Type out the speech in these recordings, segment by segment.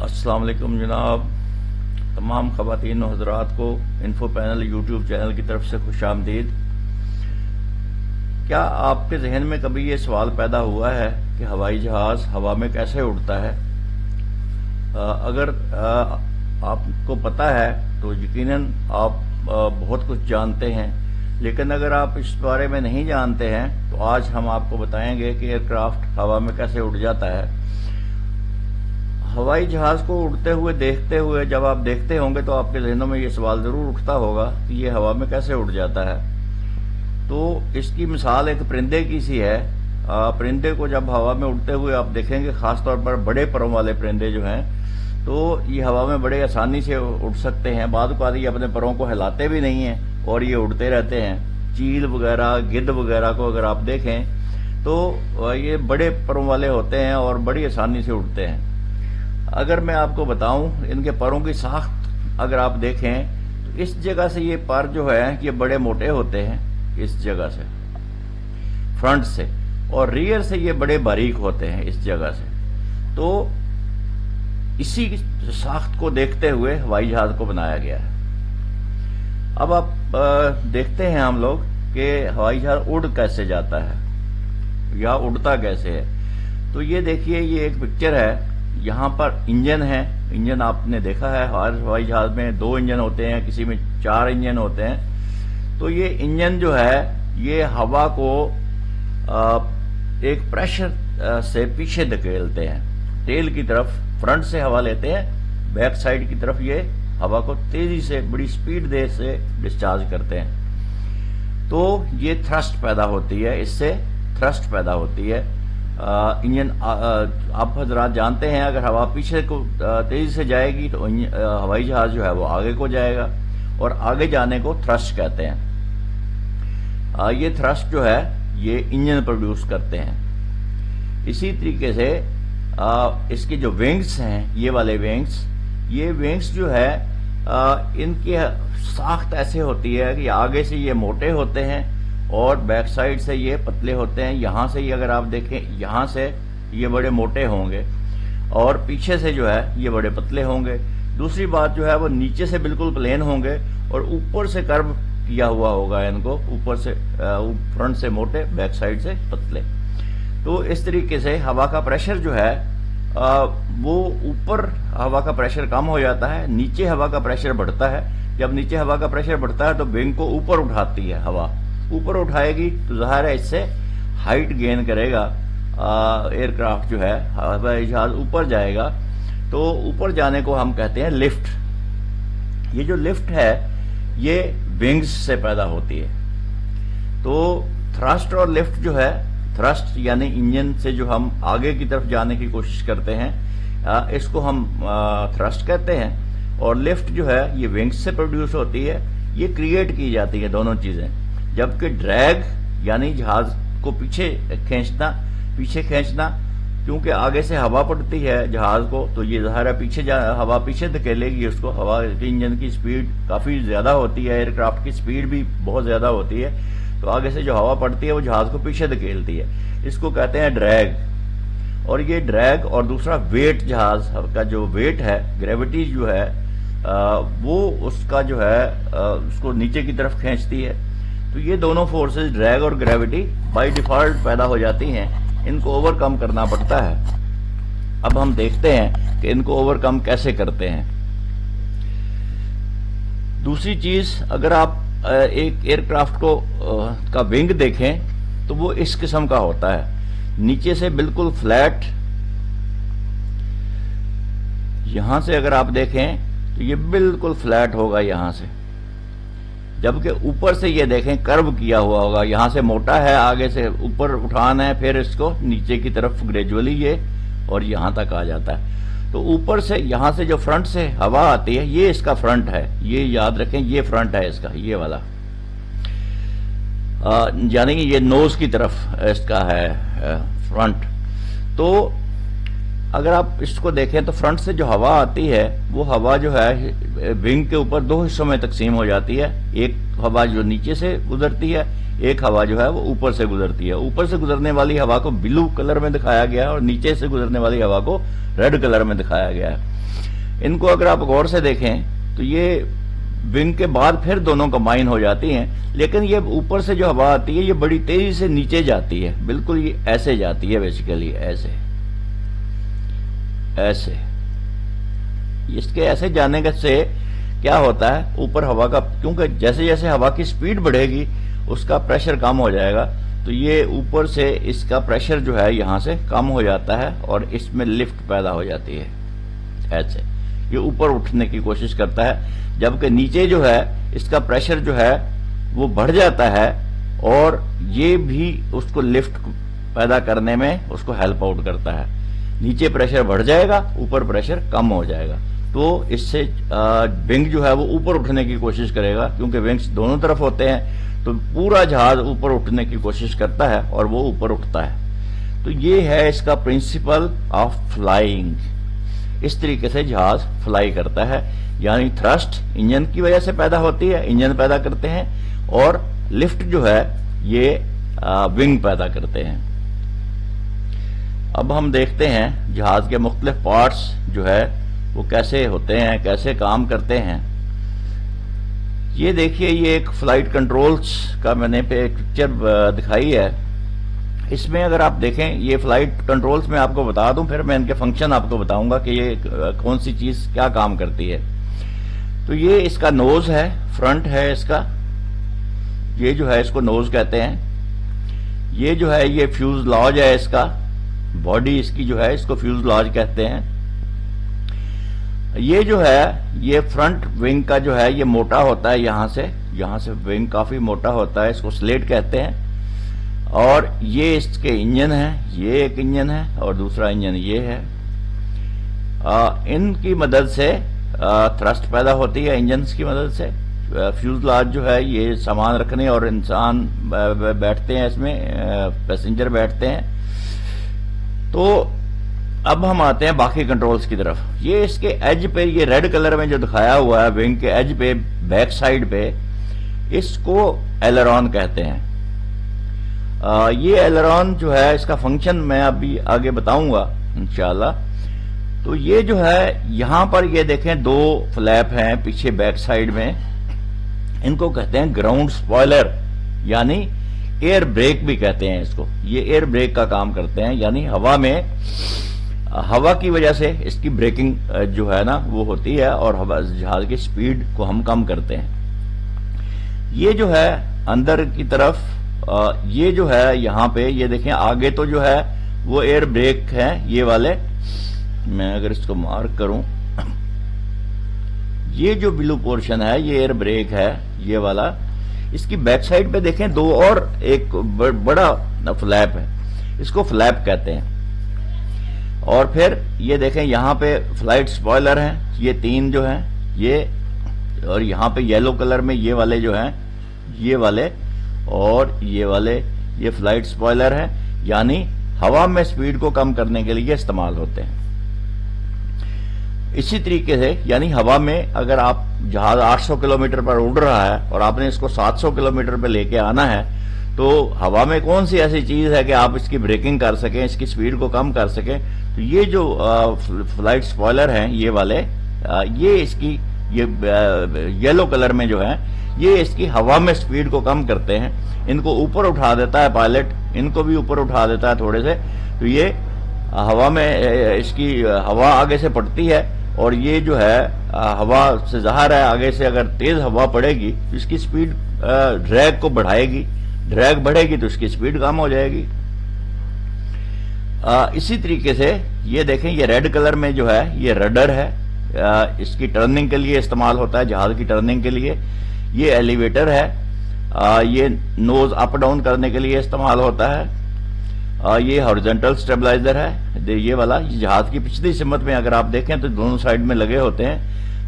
السلام علیکم جناب، تمام خواتین و حضرات کو انفو پینل یوٹیوب چینل کی طرف سے خوش آمدید۔ کیا آپ کے ذہن میں کبھی یہ سوال پیدا ہوا ہے کہ ہوائی جہاز ہوا میں کیسے اڑتا ہے؟ اگر آپ کو پتہ ہے تو یقیناً آپ بہت کچھ جانتے ہیں، لیکن اگر آپ اس بارے میں نہیں جانتے ہیں تو آج ہم آپ کو بتائیں گے کہ ایئر کرافٹ ہوا میں کیسے اڑ جاتا ہے۔ ہوائی جہاز کو اڑتے ہوئے دیکھتے ہوئے جب آپ دیکھتے ہوں گے تو آپ کے ذہنوں میں یہ سوال ضرور اٹھتا ہوگا کہ یہ ہوا میں کیسے اڑ جاتا ہے۔ تو اس کی مثال ایک پرندے کی سی ہے۔ پرندے کو جب ہوا میں اڑتے ہوئے آپ دیکھیں گے، خاص طور پر بڑے پروں والے پرندے جو ہیں، تو یہ ہوا میں بڑے آسانی سے اڑ سکتے ہیں۔ بعض اوقات یہ اپنے پروں کو ہلاتے بھی نہیں ہیں اور یہ اڑتے رہتے ہیں۔ چیل وغیرہ، گدھ وغیرہ کو اگر آپ دیکھیں تو یہ بڑے پروں والے ہوتے ہیں اور بڑی آسانی سے اڑتے ہیں۔ اگر میں آپ کو بتاؤں ان کے پروں کی ساخت اگر آپ دیکھیں تو اس جگہ سے یہ پر جو ہے یہ بڑے موٹے ہوتے ہیں، اس جگہ سے فرنٹ سے، اور ریئر سے یہ بڑے باریک ہوتے ہیں اس جگہ سے۔ تو اسی ساخت کو دیکھتے ہوئے ہوائی جہاز کو بنایا گیا ہے۔ اب آپ دیکھتے ہیں ہم لوگ کہ ہوائی جہاز اڑ کیسے جاتا ہے یا اڑتا کیسے ہے۔ تو یہ دیکھیے، یہ ایک پکچر ہے۔ یہاں پر انجن ہے۔ انجن آپ نے دیکھا ہے ہر ہوائی جہاز میں 2 انجن ہوتے ہیں، کسی میں 4 انجن ہوتے ہیں۔ تو یہ انجن جو ہے یہ ہوا کو ایک پریشر سے پیچھے دھکیلتے ہیں، ٹیل کی طرف فرنٹ سے ہوا لیتے ہیں، بیک سائڈ کی طرف یہ ہوا کو تیزی سے بڑی سپیڈ دے سے ڈسچارج کرتے ہیں۔ تو یہ تھرسٹ پیدا ہوتی ہے، اس سے تھرسٹ پیدا ہوتی ہے۔ انجن آپ حضرات جانتے ہیں اگر ہوا پیچھے کو تیزی سے جائے گی تو ہوائی جہاز جو ہے وہ آگے کو جائے گا، اور آگے جانے کو تھرسٹ کہتے ہیں۔ یہ تھرسٹ جو ہے یہ انجن پروڈیوس کرتے ہیں۔ اسی طریقے سے اس کی جو ونگز ہیں، یہ والے ونگز، یہ ونگز جو ہے ان کی ساخت ایسے ہوتی ہے کہ آگے سے یہ موٹے ہوتے ہیں اور بیک سائڈ سے یہ پتلے ہوتے ہیں۔ یہاں سے یہ اگر آپ دیکھیں، یہاں سے یہ بڑے موٹے ہوں گے اور پیچھے سے جو ہے یہ بڑے پتلے ہوں گے۔ دوسری بات جو ہے وہ نیچے سے بالکل پلین ہوں گے اور اوپر سے کرو کیا ہوا ہوگا ان کو، اوپر سے فرنٹ سے موٹے، بیک سائڈ سے پتلے۔ تو اس طریقے سے ہوا کا پریشر جو ہے وہ اوپر ہوا کا پریشر کم ہو جاتا ہے، نیچے ہوا کا پریشر بڑھتا ہے۔ جب نیچے ہوا کا پریشر بڑھتا ہے تو ونگ کو اوپر اٹھاتی ہے ہوا، اوپر اٹھائے گی تو ظاہر ہے اس سے ہائٹ گین کرے گا ایئر کرافٹ جو ہے، ہوائی جہاز اوپر جائے گا۔ تو اوپر جانے کو ہم کہتے ہیں لفٹ۔ یہ جو لفٹ ہے یہ ونگز سے پیدا ہوتی ہے۔ تو تھرسٹ اور لفٹ جو ہے، تھرسٹ یعنی انجن سے جو ہم آگے کی طرف جانے کی کوشش کرتے ہیں اس کو ہم تھرسٹ کہتے ہیں، اور لفٹ جو ہے یہ ونگز سے پروڈیوس ہوتی ہے۔ یہ کریٹ کی جاتی ہے دونوں چیزیں۔ جبکہ ڈریگ یعنی جہاز کو پیچھے کھینچنا، کیونکہ آگے سے ہوا پڑتی ہے جہاز کو تو یہ ظاہر ہے ہوا پیچھے دھکیلے گی اس کو۔ ہوا کے انجن کی سپیڈ کافی زیادہ ہوتی ہے، ایئر کرافٹ کی سپیڈ بھی بہت زیادہ ہوتی ہے، تو آگے سے جو ہوا پڑتی ہے وہ جہاز کو پیچھے دھکیلتی ہے۔ اس کو کہتے ہیں ڈریگ۔ اور یہ ڈریگ اور دوسرا ویٹ، جہاز کا جو ویٹ ہے، گریوٹی جو ہے وہ اس کا جو ہے اس کو نیچے کی طرف کھینچتی ہے۔ تو یہ دونوں فورسز، ڈریگ اور گریوٹی، بائی ڈیفالٹ پیدا ہو جاتی ہیں، ان کو اوور کم کرنا پڑتا ہے۔ اب ہم دیکھتے ہیں کہ ان کو اوور کم کیسے کرتے ہیں۔ دوسری چیز، اگر آپ ایک ایئر کرافٹ کو کا ونگ دیکھیں تو وہ اس قسم کا ہوتا ہے، نیچے سے بالکل فلیٹ۔ یہاں سے اگر آپ دیکھیں تو یہ بالکل فلیٹ ہوگا یہاں سے، جبکہ اوپر سے یہ دیکھیں کرو کیا ہوا ہوگا، یہاں سے موٹا ہے، آگے سے اوپر اٹھان ہے، پھر اس کو نیچے کی طرف گریجولی یہ اور یہاں تک آ جاتا ہے۔ تو اوپر سے یہاں سے جو فرنٹ سے ہوا آتی ہے یہ اس کا فرنٹ ہے، یہ یاد رکھیں، یہ فرنٹ ہے اس کا، یہ والا، یعنی کہ یہ نوز کی طرف اس کا ہے فرنٹ۔ تو اگر آپ اس کو دیکھیں تو فرنٹ سے جو ہوا آتی ہے وہ ہوا جو ہے ونگ کے اوپر دو حصوں میں تقسیم ہو جاتی ہے. ایک ہوا جو نیچے سے گزرتی ہے, ایک ہوا جو ہے وہ اوپر سے گزرتی ہے. اوپر سے گزرنے والی ہوا کو بلو کلر میں دکھایا گیا ہے اور نیچے سے گزرنے والی ہوا کو ریڈ کلر میں دکھایا گیا ہے. ان کو اگر آپ غور سے دیکھیں تو یہ ونگ کے بعد پھر دونوں کمبائن ہو جاتی ہیں, لیکن یہ اوپر سے جو ہوا آتی ہے یہ بڑی تیزی سے نیچے جاتی ہے, بالکل یہ ایسے جاتی ہے بیسیکلی, ایسے. اس کے ایسے جانے سے کیا ہوتا ہے, اوپر ہوا کا, کیونکہ جیسے جیسے ہوا کی سپیڈ بڑھے گی اس کا پریشر کم ہو جائے گا, تو یہ اوپر سے اس کا پریشر جو ہے یہاں سے کم ہو جاتا ہے اور اس میں لفٹ پیدا ہو جاتی ہے. ایسے یہ اوپر اٹھنے کی کوشش کرتا ہے, جبکہ نیچے جو ہے اس کا پریشر جو ہے وہ بڑھ جاتا ہے اور یہ بھی اس کو لفٹ پیدا کرنے میں اس کو ہیلپ آؤٹ کرتا ہے. نیچے پریشر بڑھ جائے گا, اوپر پریشر کم ہو جائے گا, تو اس سے ونگ جو ہے وہ اوپر اٹھنے کی کوشش کرے گا, کیونکہ ونگز دونوں طرف ہوتے ہیں تو پورا جہاز اوپر اٹھنے کی کوشش کرتا ہے اور وہ اوپر اٹھتا ہے. تو یہ ہے اس کا پرنسپل آف فلائنگ. اس طریقے سے جہاز فلائی کرتا ہے, یعنی تھرسٹ انجن کی وجہ سے پیدا ہوتی ہے, انجن پیدا کرتے ہیں, اور لفٹ جو ہے یہ ونگ پیدا کرتے ہیں. اب ہم دیکھتے ہیں جہاز کے مختلف پارٹس جو ہے وہ کیسے ہوتے ہیں, کیسے کام کرتے ہیں. یہ دیکھیے, یہ ایک فلائٹ کنٹرولز کا میں نے پکچر دکھائی ہے. اس میں اگر آپ دیکھیں, یہ فلائٹ کنٹرولز میں آپ کو بتا دوں, پھر میں ان کے فنکشن آپ کو بتاؤں گا کہ یہ کون سی چیز کیا کام کرتی ہے. تو یہ اس کا نوز ہے, فرنٹ ہے اس کا, یہ جو ہے اس کو نوز کہتے ہیں. یہ جو ہے یہ فیوز لاج ہے, اس کا باڈی اس کی جو ہے اس کو فیوز لاج کہتے ہیں. یہ جو ہے یہ فرنٹ ونگ کا جو ہے یہ موٹا ہوتا ہے, یہاں سے ونگ کافی موٹا ہوتا ہے, اس کو سلیٹ کہتے ہیں. اور یہ اس کے انجن ہے, یہ ایک انجن ہے اور دوسرا انجن یہ ہے. ان کی مدد سے تھرسٹ پیدا ہوتی ہے, انجنز کی مدد سے. فیوز لاج جو ہے یہ سامان رکھنے اور انسان بیٹھتے ہیں اس میں, پیسنجر بیٹھتے ہیں. تو اب ہم آتے ہیں باقی کنٹرولز کی طرف. یہ اس کے ایج پہ, یہ ریڈ کلر میں جو دکھایا ہوا ہے ونگ کے ایج پہ, بیک سائڈ پہ, اس کو ایلرون کہتے ہیں. یہ ایلرون جو ہے اس کا فنکشن میں ابھی آگے بتاؤں گا انشاءاللہ. تو یہ جو ہے یہاں پر یہ دیکھیں دو فلیپ ہیں پیچھے بیک سائڈ میں, ان کو کہتے ہیں گراؤنڈ سپوائلر, یعنی ایئر بریک بھی کہتے ہیں اس کو. یہ ایئر بریک کا کام کرتے ہیں, یعنی ہوا کی وجہ سے اس کی بریکنگ جو ہے نا وہ ہوتی ہے اور جہاز کی سپیڈ کو ہم کم کرتے ہیں. یہ جو ہے اندر کی طرف, یہ جو ہے یہاں پہ یہ دیکھیں آگے تو جو ہے وہ ایئر بریک ہیں یہ والے. میں اگر اس کو مارک کروں, یہ جو بلو پورشن ہے یہ ایئر بریک ہے یہ والا. اس کی بیک سائڈ پہ دیکھیں دو اور ایک بڑا فلیپ ہے, اس کو فلیپ کہتے ہیں. اور پھر یہ دیکھیں یہاں پہ فلائٹ سپوائلر ہیں, یہ تین جو ہیں یہ, اور یہاں پہ یلو کلر میں یہ والے جو ہیں یہ والے اور یہ والے, یہ فلائٹ سپوائلر ہیں, یعنی ہوا میں سپیڈ کو کم کرنے کے لیے استعمال ہوتے ہیں. اسی طریقے سے یعنی ہوا میں اگر آپ جہاز 800 کلومیٹر پر اڑ رہا ہے اور آپ نے اس کو 700 کلومیٹر پہ لے کے آنا ہے, تو ہوا میں کون سی ایسی چیز ہے کہ آپ اس کی بریکنگ کر سکیں, اس کی سپیڈ کو کم کر سکیں. تو یہ جو فلائٹ سپوائلر ہیں یہ والے, یہ اس کی یہ یلو کلر میں جو ہے یہ اس کی ہوا میں سپیڈ کو کم کرتے ہیں. ان کو اوپر اٹھا دیتا ہے پائلٹ, ان کو بھی اوپر اٹھا دیتا ہے تھوڑے سے. تو یہ ہوا میں اس کی ہوا آگے سے پڑتی ہے اور یہ جو ہے ہوا سے ظاہر ہے آگے سے اگر تیز ہوا پڑے گی تو اس کی سپیڈ ڈریگ کو بڑھائے گی, ڈریگ بڑھے گی تو اس کی سپیڈ کم ہو جائے گی. اسی طریقے سے یہ دیکھیں یہ ریڈ کلر میں جو ہے یہ رڈر ہے, اس کی ٹرننگ کے لیے استعمال ہوتا ہے, جہاز کی ٹرننگ کے لیے. یہ ایلیویٹر ہے, یہ نوز اپ ڈاؤن کرنے کے لیے استعمال ہوتا ہے. یہ ہارزنٹل سٹیبلائزر ہے, یہ والا جہاز کی پچھلی سمت میں اگر آپ دیکھیں تو دونوں سائڈ میں لگے ہوتے ہیں.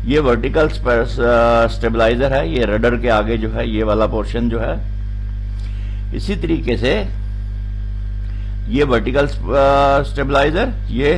یہ ورٹیکل سٹیبلائزر ہے, یہ رڈر کے آگے جو ہے یہ والا پورشن جو ہے. اسی طریقے سے یہ ورٹیکل سٹیبلائزر, یہ